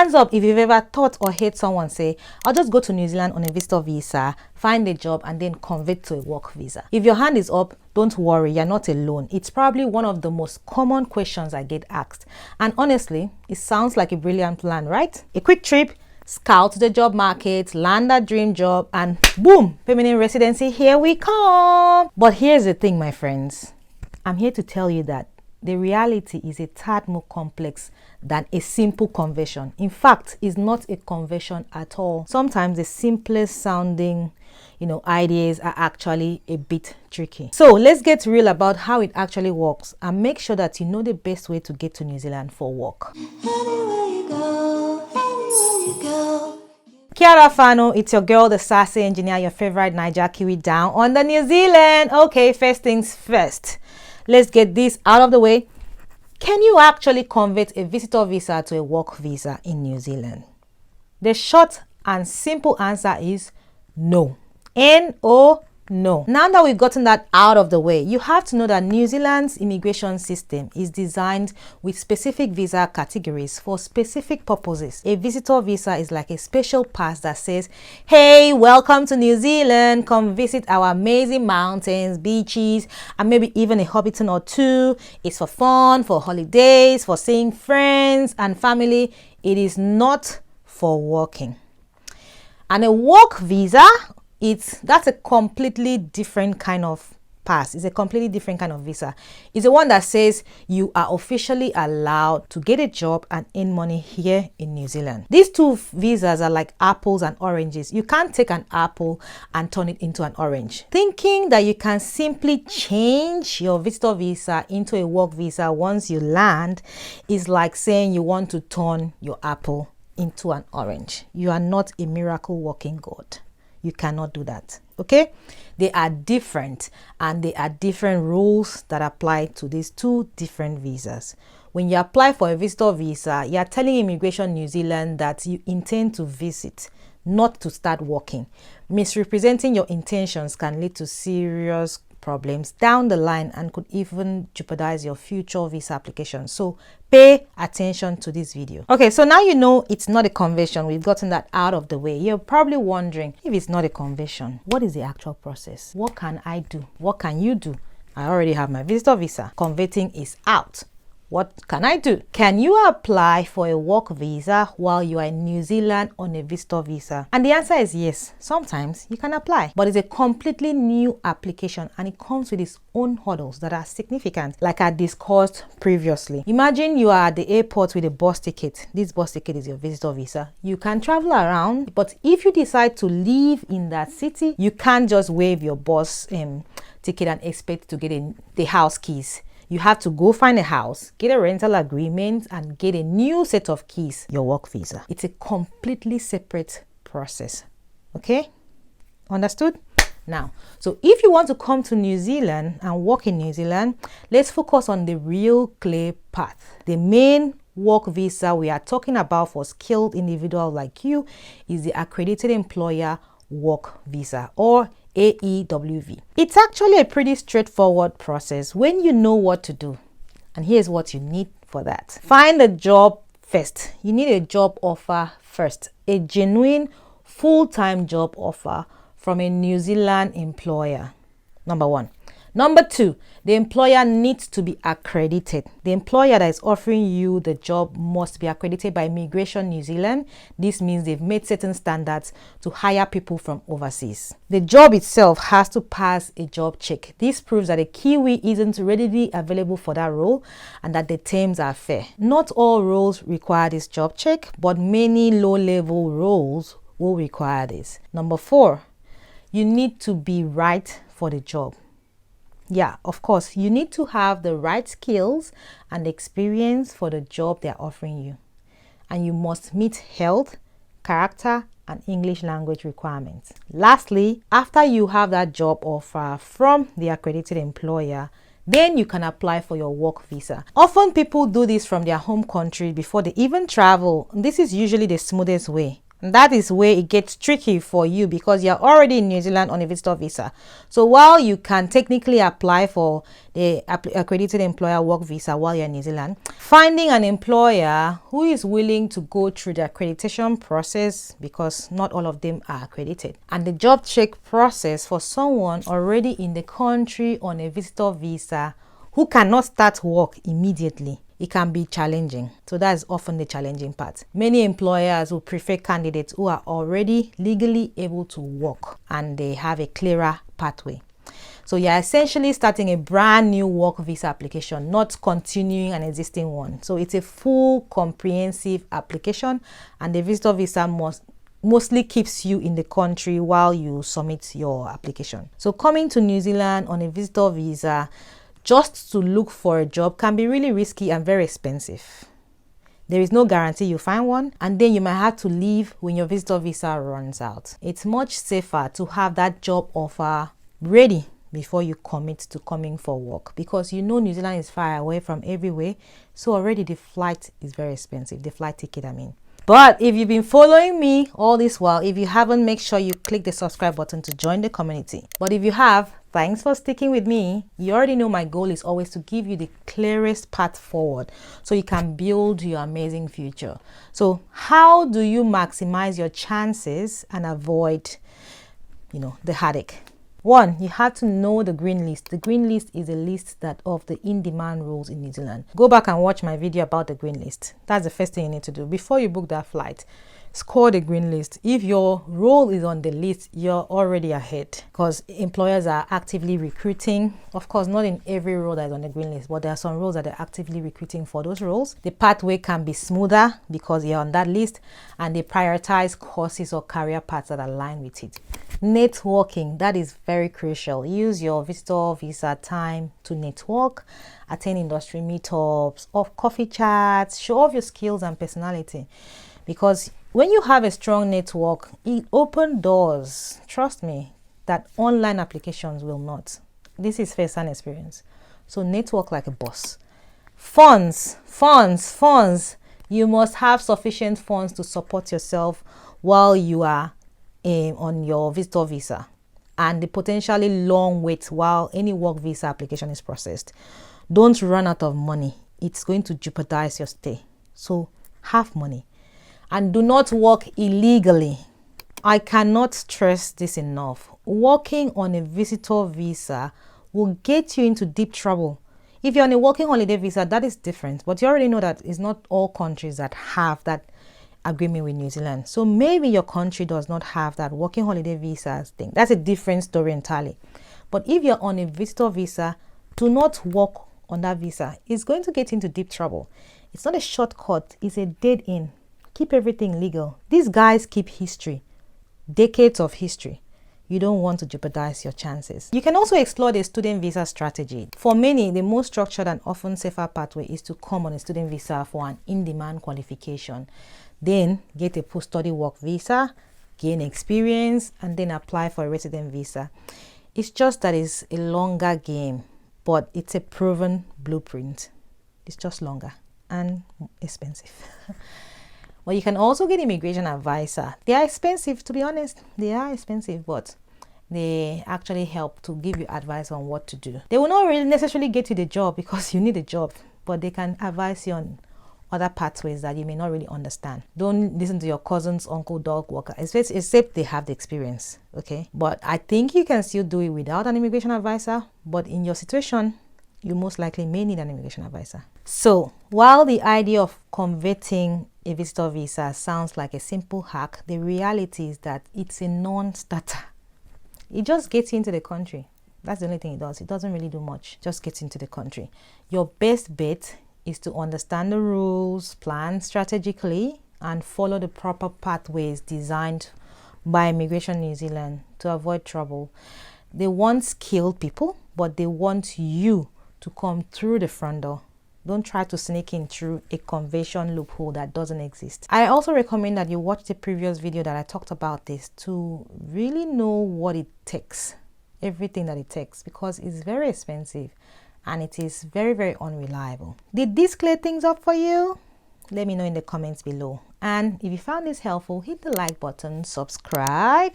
Hands up if you've ever thought or heard someone say, I'll just go to New Zealand on a visitor visa, find a job, and then convert to a work visa. If your hand is up, don't worry, you're not alone. It's probably one of the most common questions I get asked. And honestly, it sounds like a brilliant plan, right? A quick trip, scout the job market, land that dream job, and boom, permanent residency, here we come. But here's the thing, my friends. I'm here to tell you that the reality is a tad more complex than a simple conversion. In fact, it's not a conversion at all. Sometimes the simplest sounding, ideas are actually a bit tricky. So let's get real about how it actually works and make sure that you know the best way to get to New Zealand for work. Anywhere you go, anywhere you go. Kia ora whānau, it's your girl, the Sassy engineer, your favorite Niger Kiwi down on the New Zealand. Okay, first things first. Let's get this out of the way. Can you actually convert a visitor visa to a work visa in New Zealand? The short and simple answer is no. N-O, no. Now that we've gotten that out of the way, you have to know that New Zealand's immigration system is designed with specific visa categories for specific purposes. A visitor visa is like a special pass that says, hey, welcome to New Zealand, come visit our amazing mountains, beaches, and maybe even a hobbiton or two. It's for fun, for holidays, for seeing friends and family. It is not for working. And a work visa, that's a completely different kind of pass. It's a completely different kind of visa. It's the one that says you are officially allowed to get a job and earn money here in New Zealand. These two visas are like apples and oranges. You can't take an apple and turn it into an orange. Thinking that you can simply change your visitor visa into a work visa once you land is like saying you want to turn your apple into an orange. You are not a miracle working God. You cannot do that. Okay? They are different, and they are different rules that apply to these two different visas. When you apply for a visitor visa, you are telling Immigration New Zealand that you intend to visit, not to start working. Misrepresenting your intentions can lead to serious problems down the line and could even jeopardize your future visa application. So pay attention to this video. Okay, so now you know it's not a conversion. We've gotten that out of the way. You're probably wondering, if it's not a conversion, what is the actual process? What can I do? What can you do? I already have my visitor visa. Converting is out. What can I do? Can you apply for a work visa while you are in New Zealand on a visitor visa? And the answer is yes. Sometimes you can apply, but it's a completely new application and it comes with its own hurdles that are significant, like I discussed previously. Imagine you are at the airport with a bus ticket. This bus ticket is your visitor visa. You can travel around, but if you decide to live in that city, you can't just waive your bus ticket and expect to get the house keys. You have to go find a house, get a rental agreement, and get a new set of keys, your work visa. It's a completely separate process. Okay? Understood? Now, so if you want to come to New Zealand and work in New Zealand, let's focus on the real clear path. The main work visa we are talking about for skilled individuals like you is the Accredited Employer Work Visa, or AEWV. It's actually a pretty straightforward process when you know what to do. And here's what you need for that. Find a job first. You need a job offer first. A genuine full-time job offer from a New Zealand employer. Number one. Number two, the employer needs to be accredited. The employer that is offering you the job must be accredited by Immigration New Zealand. This means they've made certain standards to hire people from overseas. The job itself has to pass a job check. This proves that a Kiwi isn't readily available for that role and that the terms are fair. Not all roles require this job check, but many low-level roles will require this. Number four, you need to be right for the job. Yeah, of course, you need to have the right skills and experience for the job they're offering you. And you must meet health, character, and English language requirements. Lastly, after you have that job offer from the accredited employer, then you can apply for your work visa. Often people do this from their home country before they even travel. This is usually the smoothest way. And that is where it gets tricky for you because you're already in New Zealand on a visitor visa. So while you can technically apply for the Accredited Employer Work Visa while you're in New Zealand, finding an employer who is willing to go through the accreditation process, because not all of them are accredited, and the job check process for someone already in the country on a visitor visa who cannot start work immediately, it can be challenging. So that's often the challenging part. Many employers will prefer candidates who are already legally able to work and they have a clearer pathway. So you're essentially starting a brand new work visa application, not continuing an existing one. So it's a full comprehensive application, and the visitor visa mostly keeps you in the country while you submit your application. So coming to New Zealand on a visitor visa just to look for a job can be really risky and very expensive. There is no guarantee you find one, and then you might have to leave when your visitor visa runs out. It's much safer to have that job offer ready before you commit to coming for work, because you know New Zealand is far away from everywhere, so already the flight is very expensive, the flight ticket I mean. But if you've been following me all this while, if you haven't, make sure you click the subscribe button to join the community. But if you have, thanks for sticking with me. You already know my goal is always to give you the clearest path forward so you can build your amazing future. So how do you maximize your chances and avoid, the headache? One, you have to know the green list. The green list is a list that of the in-demand roles in New Zealand. Go back and watch my video about the green list. That's the first thing you need to do before you book that flight. Score the green list. If your role is on the list, you're already ahead, because employers are actively recruiting. Of course, not in every role that is on the green list, but there are some roles that they're actively recruiting for those roles. The pathway can be smoother because you're on that list, and they prioritize courses or career paths that align with it. Networking, that is very crucial. Use your visitor visa time to network, attend industry meetups or coffee chats, show off your skills and personality, because when you have a strong network, it opens doors, trust me, that online applications will not. This is first-hand experience. So network like a boss. Funds. You must have sufficient funds to support yourself while you are on your visitor visa, and the potentially long wait while any work visa application is processed. Don't run out of money. It's going to jeopardize your stay. So have money. And do not work illegally. I cannot stress this enough. Working on a visitor visa will get you into deep trouble. If you're on a working holiday visa, that is different. But you already know that it's not all countries that have that agreement with New Zealand. So maybe your country does not have that working holiday visa thing. That's a different story entirely. But if you're on a visitor visa, do not work on that visa. It's going to get into deep trouble. It's not a shortcut. It's a dead end. Keep everything legal. These guys keep history, decades of history. You don't want to jeopardize your chances. You can also explore the student visa strategy. For many, the most structured and often safer pathway is to come on a student visa for an in-demand qualification. Then get a post-study work visa, gain experience, and then apply for a resident visa. It's just that it's a longer game, but it's a proven blueprint. It's just longer and expensive. Well, you can also get immigration advisor. They are expensive, to be honest. They are expensive, but they actually help to give you advice on what to do. They will not really necessarily get you the job because you need a job, but they can advise you on other pathways that you may not really understand. Don't listen to your cousin's uncle dog walker, except they have the experience, okay? But I think you can still do it without an immigration advisor, but in your situation, you most likely may need an immigration advisor. So while the idea of converting a visitor visa sounds like a simple hack, the reality is that it's a non-starter. It just gets you into the country. That's the only thing it does. It doesn't really do much. Just gets into the country. Your best bet is to understand the rules, plan strategically, and follow the proper pathways designed by Immigration New Zealand to avoid trouble. They want skilled people, but they want you to come through the front door. Don't try to sneak in through a conversion loophole that doesn't exist. I also recommend that you watch the previous video that I talked about this to really know what it takes, everything that it takes, because it's very expensive and it is very, very unreliable. Did this clear things up for you? Let me know in the comments below. And if you found this helpful, hit the like button, subscribe,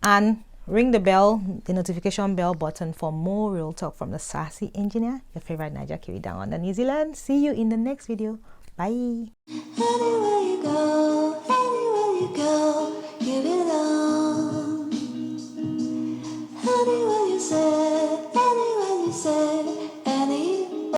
and ring the bell, the notification bell button for more real talk from the Sassy engineer, your favorite Niger Kiwi down under New Zealand. See you in the next video. Bye. Anywhere you go, you belong. Anywhere you say